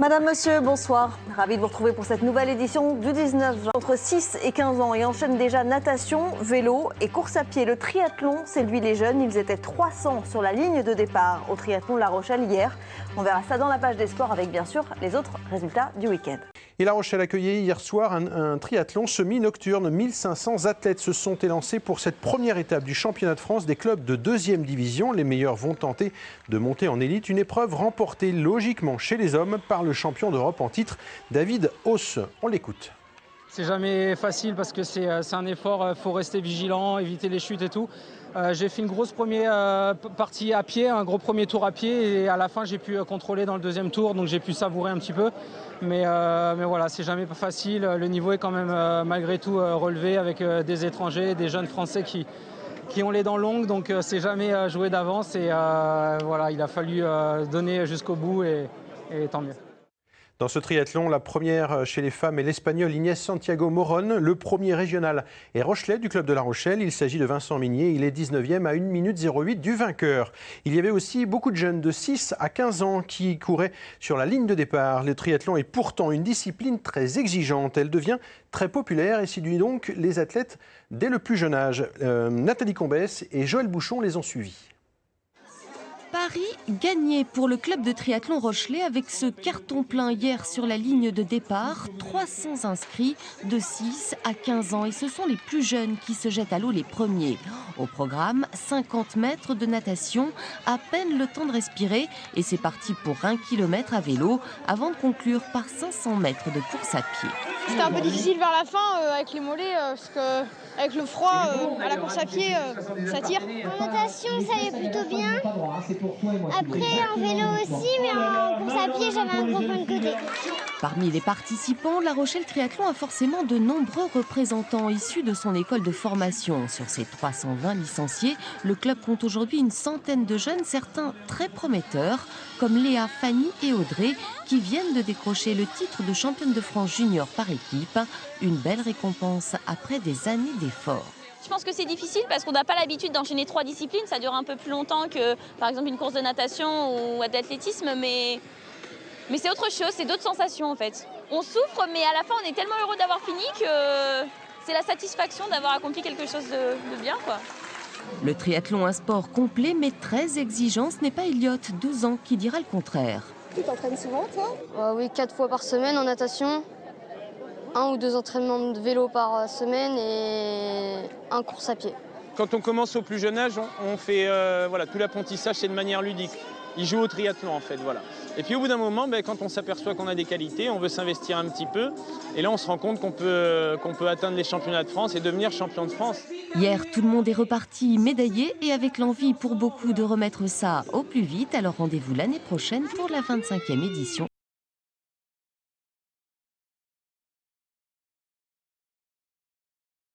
Madame, monsieur, bonsoir. Ravi de vous retrouver pour cette nouvelle édition du 19 juin. Entre 6 et 15 ans et enchaîne déjà natation, vélo et course à pied. Le triathlon séduit les jeunes. Ils étaient 300 sur la ligne de départ au triathlon de La Rochelle hier. On verra ça dans la page des sports avec bien sûr les autres résultats du week-end. Et La Rochelle accueillait hier soir un triathlon semi-nocturne. 1500 athlètes se sont élancés pour cette première étape du championnat de France des clubs de 2e division. Les meilleurs vont tenter de monter en élite. Une épreuve remportée logiquement chez les hommes par le champion d'Europe en titre, David Hauss. On l'écoute. C'est jamais facile parce que c'est un effort, il faut rester vigilant, éviter les chutes et tout. J'ai fait une grosse première partie à pied, un gros premier tour à pied et à la fin j'ai pu contrôler dans le deuxième tour, donc j'ai pu savourer un petit peu. Mais voilà, c'est jamais pas facile. Le niveau est quand même malgré tout relevé avec des étrangers, des jeunes Français qui ont les dents longues, donc c'est jamais joué d'avance et voilà, il a fallu donner jusqu'au bout et tant mieux. Dans ce triathlon, la première chez les femmes est l'Espagnol Inés Santiago Morón. Le premier régional est Rochelais du club de La Rochelle. Il s'agit de Vincent Migné. Il est 19e à 1 minute 08 du vainqueur. Il y avait aussi beaucoup de jeunes de 6 à 15 ans qui couraient sur la ligne de départ. Le triathlon est pourtant une discipline très exigeante. Elle devient très populaire et séduit donc les athlètes dès le plus jeune âge. Nathalie Combès et Joël Bouchon les ont suivis. Paris gagné pour le club de triathlon rochelais avec ce carton plein hier sur la ligne de départ. 300 inscrits de 6 à 15 ans et ce sont les plus jeunes qui se jettent à l'eau les premiers. Au programme, 50 mètres de natation, à peine le temps de respirer et c'est parti pour 1 km à vélo avant de conclure par 500 mètres de course à pied. C'était un peu difficile vers la fin avec les mollets parce qu'avec le froid, à la course à pied, ça tire. En natation, ça allait plutôt bien. Après, en vélo aussi, mais en course à pied, j'avais un gros point de côté. Parmi les participants, La Rochelle Triathlon a forcément de nombreux représentants issus de son école de formation. Sur ses 320 licenciés, le club compte aujourd'hui une centaine de jeunes, certains très prometteurs, comme Léa, Fanny et Audrey, qui viennent de décrocher le titre de championne de France junior par équipe. Une belle récompense après des années d'efforts. Je pense que c'est difficile parce qu'on n'a pas l'habitude d'enchaîner 3 disciplines. Ça dure un peu plus longtemps que, par exemple, une course de natation ou d'athlétisme, mais c'est autre chose, c'est d'autres sensations en fait. On souffre, mais à la fin, on est tellement heureux d'avoir fini que c'est la satisfaction d'avoir accompli quelque chose de bien, quoi. Le triathlon, un sport complet mais très exigeant, ce n'est pas Elliot, 12 ans, qui dira le contraire. Tu t'entraînes souvent, toi? Oui, 4 fois par semaine en natation. 1 ou 2 entraînements de vélo par semaine et 1 course à pied. Quand on commence au plus jeune âge, on fait voilà, tout l'apprentissage, c'est de manière ludique. Ils jouent au triathlon en fait, voilà. Et puis au bout d'un moment, quand on s'aperçoit qu'on a des qualités, on veut s'investir un petit peu. Et là, on se rend compte qu'on peut atteindre les championnats de France et devenir champion de France. Hier, tout le monde est reparti médaillé et avec l'envie pour beaucoup de remettre ça au plus vite. Alors rendez-vous l'année prochaine pour la 25e édition.